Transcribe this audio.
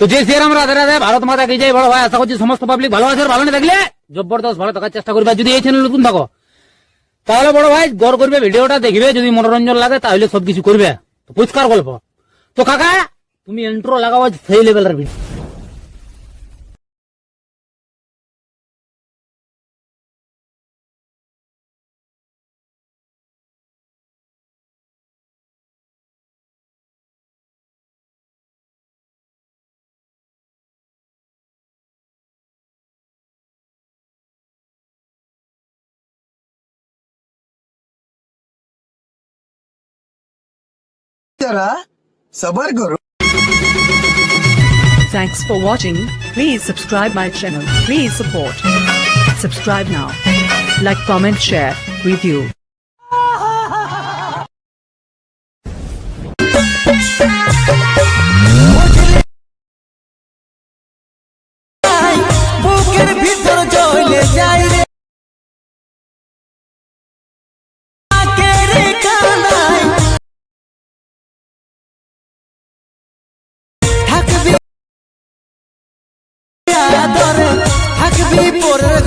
তো যে শ্রীরাম রাধে রাধে, ভারত মাতা কি জয়। বড় ভাই আশা করছি সমস্ত পাবলিক ভালো আছে, ভালো না থাকলে জবরদস্ত ভালো থাকার চেষ্টা করবে। যদি এই চ্যানেল নতুন থাকো তাহলে বড় ভাই গড় করবে, ভিডিওটা দেখবে, যদি মনোরঞ্জন লাগে তাহলে সবকিছু করবে। তো পরিষ্কার গল্প। তো কাকা তুমি ইন্ট্রো লাগাও সেই লেভেলের ভিডিও। जरा सबर करो। Thanks for watching. Please subscribe my channel. Please support. Subscribe now. Like, comment, share, review. বুকের ভিতর জ্বলে যায় রে আকেরে কানাই থাকবি আদরে থাকবি পরে